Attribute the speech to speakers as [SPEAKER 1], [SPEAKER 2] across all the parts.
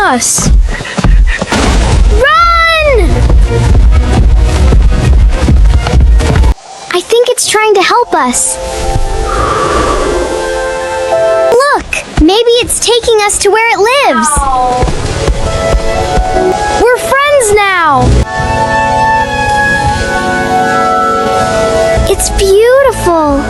[SPEAKER 1] us! Run! I think it's trying to help us. Look! Maybe it's taking us to where it lives. We're friends now! It's beautiful!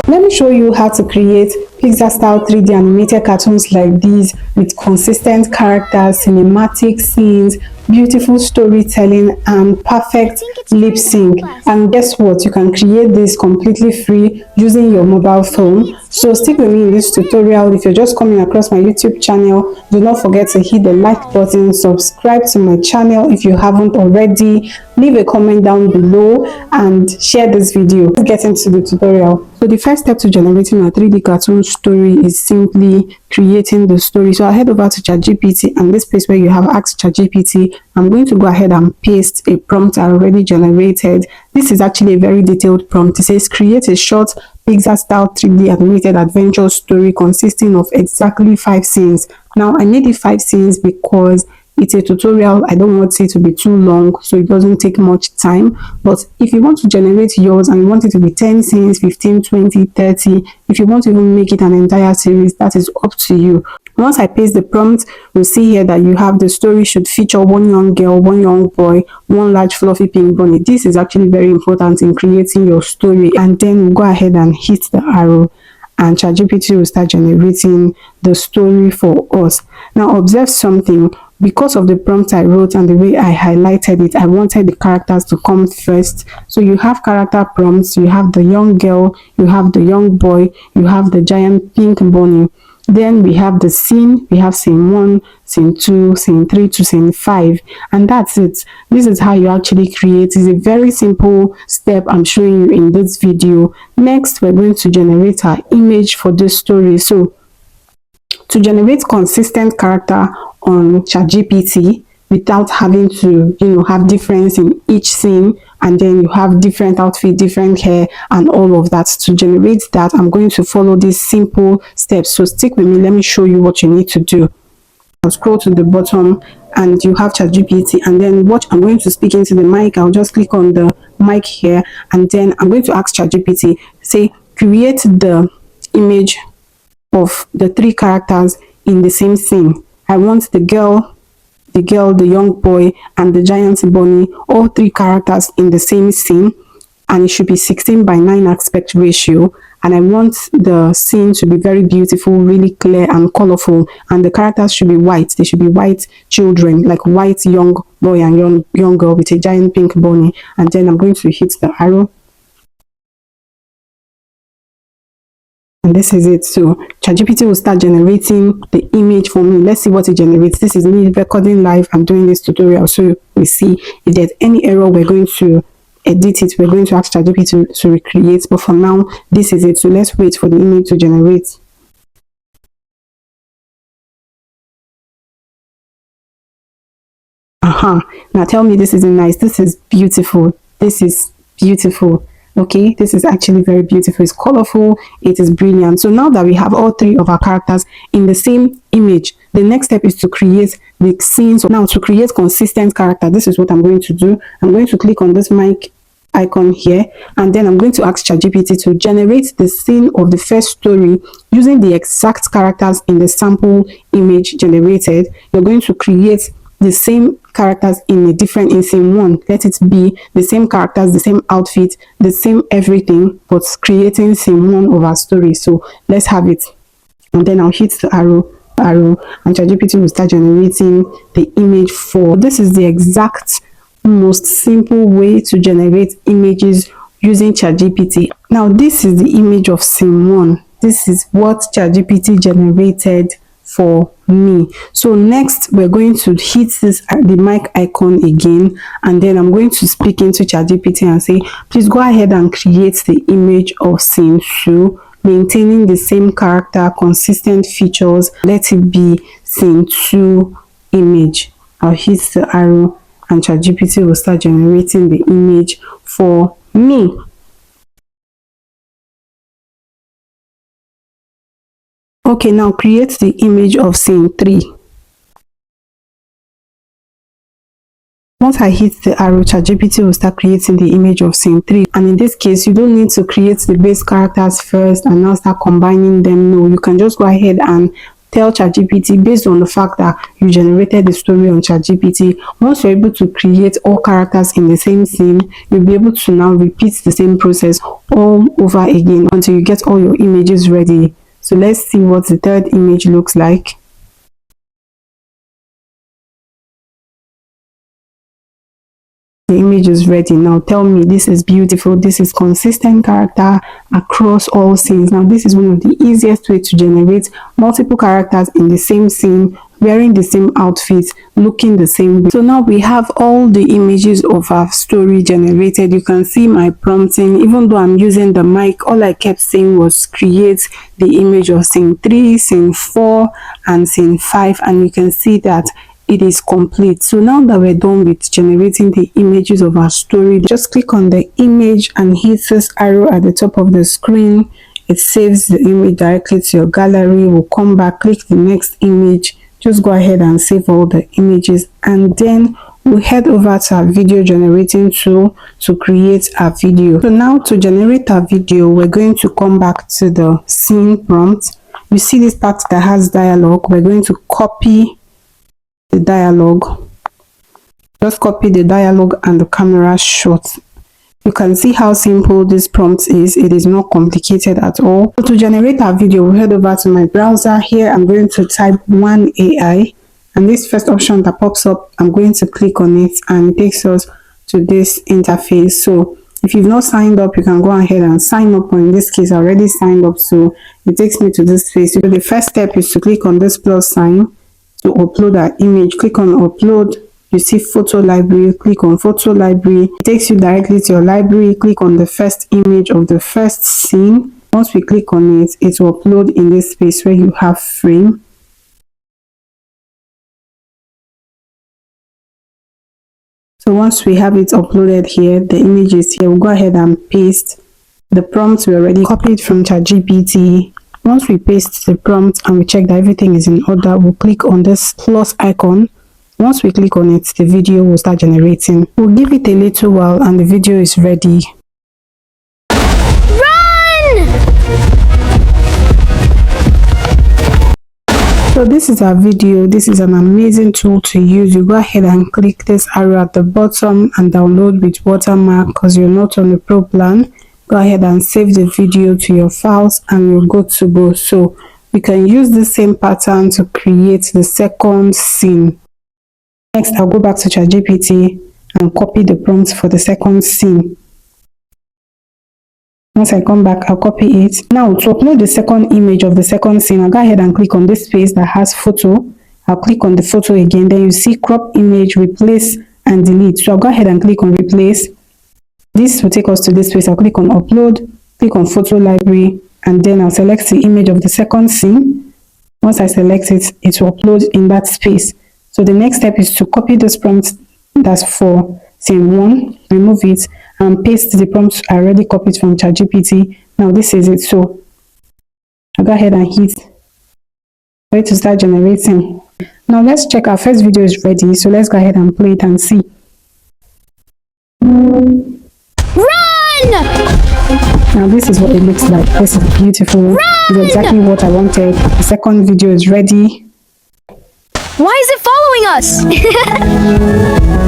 [SPEAKER 2] Let me show you how to create Pixar-style 3D animated cartoons like these with consistent characters, cinematic scenes, beautiful storytelling, and perfect lip sync. And guess what? You can create this completely free using your mobile phone. So stick with me in this tutorial. If you're just coming across my YouTube channel, do not forget to hit the like button, subscribe to my channel if you haven't already, leave a comment down below, and share this video. Let's get into the tutorial. So the first step to generating a 3D cartoon story is simply creating the story. So I'll head over to ChatGPT, and this place where you have asked ChatGPT, I'm going to go ahead and paste a prompt I already generated. This is actually a very detailed prompt. It says create a short Pixar-style 3D animated adventure story consisting of exactly 5 scenes. Now I made it 5 scenes because it's a tutorial. I don't want it to be too long, so it doesn't take much time. But if you want to generate yours and you want it to be 10 scenes, 15, 20, 30, if you want to even make it an entire series, that is up to you. Once I paste the prompt, you'll see here that you have the story should feature one young girl, one young boy, one large fluffy pink bunny. This is actually very important in creating your story. And then go ahead and hit the arrow, and ChatGPT will start generating the story for us. Now observe something. Because of the prompt I wrote and the way I highlighted it, I wanted the characters to come first. So you have character prompts, you have the young girl, you have the young boy, you have the giant pink bunny. Then we have the scene. We have scene 1, scene 2, scene 3 to scene 5, and that's it. This is how you actually create. It's a very simple step I'm showing you in this video. Next, we're going to generate our image for this story. So to generate consistent character on ChatGPT without having to have difference in each scene, and then you have different outfit, different hair, and all of that. To generate that, I'm going to follow these simple steps. So stick with me. Let me show you what you need to do. I'll scroll to the bottom and you have ChatGPT, and then watch. I'm going to speak into the mic. I'll just click on the mic here, and then I'm going to ask ChatGPT, say create the image of the 3 characters in the same scene. I want the girl, the young boy, and the giant bunny, all 3 characters in the same scene, and it should be 16:9 aspect ratio. And I want the scene to be very beautiful, really clear and colorful, and the characters should be white. They should be white children, like white young boy and young girl with a giant pink bunny. And then I'm going to hit the arrow. And this is it. So ChatGPT will start generating the image for me. Let's see what it generates. This is me recording live. I'm doing this tutorial, so we see if there's any error, we're going to edit it. We're going to ask ChatGPT to recreate, but for now, this is it. So let's wait for the image to generate. Now tell me this isn't nice. This is beautiful. This is beautiful. Okay, this is actually very beautiful. It's colorful, it is brilliant. So now that we have all 3 of our characters in the same image, the next step is to create the scenes. So now to create consistent character, this is what I'm going to do. I'm going to click on this mic icon here, and then I'm going to ask ChatGPT to generate the scene of the first story using the exact characters in the sample image generated. You're going to create the same characters in scene 1. Let it be the same characters, the same outfit, the same everything, but creating scene 1 of our story. So let's have it, and then I'll hit the arrow, and ChatGPT will start generating the image for. This is the exact most simple way to generate images using ChatGPT. Now this is the image of scene 1. This is what ChatGPT generated for me. So next we're going to hit the mic icon again, and then I'm going to speak into ChatGPT and say, please go ahead and create the image of scene 2, maintaining the same character, consistent features. Let it be scene 2 image. I'll hit the arrow, and ChatGPT will start generating the image for me. Okay, now create the image of scene 3. Once I hit the arrow, ChatGPT will start creating the image of scene 3. And in this case, you don't need to create the base characters first and now start combining them. No, you can just go ahead and tell ChatGPT based on the fact that you generated the story on ChatGPT. Once you're able to create all characters in the same scene, you'll be able to now repeat the same process all over again until you get all your images ready. So let's see what the third image looks like. The image is ready. Now tell me, this is beautiful, this is consistent character across all scenes. Now this is one of the easiest way to generate multiple characters in the same scene, wearing the same outfits, looking the same way. So now we have all the images of our story generated. You can see my prompting. Even though I'm using the mic, all I kept saying was create the image of scene 3, scene 4 and scene 5, and you can see that it is complete. So now that we're done with generating the images of our story, just click on the image and hit this arrow at the top of the screen. It saves the image directly to your gallery. We'll come back, click the next image, just go ahead and save all the images, and then we'll head over to our video generating tool to create our video. So now to generate our video, we're going to come back to the scene prompt. You see this part that has dialogue. We're going to copy the dialogue. Just copy the dialogue and the camera shot. You can see how simple this prompt is. It is not complicated at all. So to generate our video, we'll head over to my browser. Here I'm going to type one AI, and this first option that pops up, I'm going to click on it and it takes us to this interface. So if you've not signed up, you can go ahead and sign up, or in this case I already signed up, so it takes me to this page. So the first step is to click on this plus sign to upload our image. Click on upload. You see photo library. Click on photo library. It takes you directly to your library. Click on the first image of the first scene. Once we click on it, it will upload in this space where you have frame. So once we have it uploaded here, the image is here. We'll go ahead and paste the prompt we already copied from ChatGPT. Once we paste the prompt and we check that everything is in order, we'll click on this plus icon. Once we click on it, the video will start generating. We'll give it a little while and the video is ready.
[SPEAKER 1] Run!
[SPEAKER 2] So this is our video. This is an amazing tool to use. You go ahead and click this arrow at the bottom and download with watermark because you're not on the pro plan. Go ahead and save the video to your files and you're good to go. So we can use the same pattern to create the second scene. Next, I'll go back to ChatGPT and copy the prompt for the second scene. Once I come back, I'll copy it. Now to upload the second image of the second scene, I'll go ahead and click on this space that has photo. I'll click on the photo again. Then you see crop image, replace and delete. So I'll go ahead and click on replace. This will take us to this space. I'll click on upload, click on photo library, and then I'll select the image of the second scene. Once I select it, it will upload in that space. So the next step is to copy this prompt that's for scene 1, remove it, and paste the prompt I already copied from ChatGPT. Now this is it. So I'll go ahead and hit for it to start generating. Now let's check our first video is ready. So let's go ahead and play it and see.
[SPEAKER 1] Run!
[SPEAKER 2] Now this is what it looks like. This is beautiful.
[SPEAKER 1] Run!
[SPEAKER 2] This is exactly what I wanted. The second video is ready.
[SPEAKER 1] Why is it following us?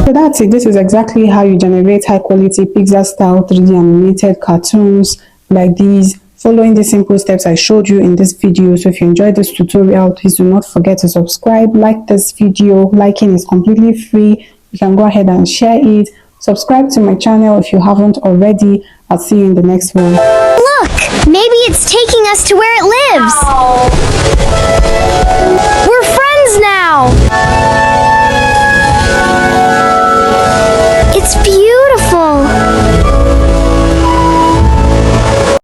[SPEAKER 2] So that's it. This is exactly how you generate high quality Pixar-style 3D animated cartoons like these, following the simple steps I showed you in this video. So if you enjoyed this tutorial, please do not forget to subscribe, like this video. Liking is completely free. You can go ahead and share it. Subscribe to my channel if you haven't already. I'll see you in the next one.
[SPEAKER 1] Look, maybe it's taking us to where it lives.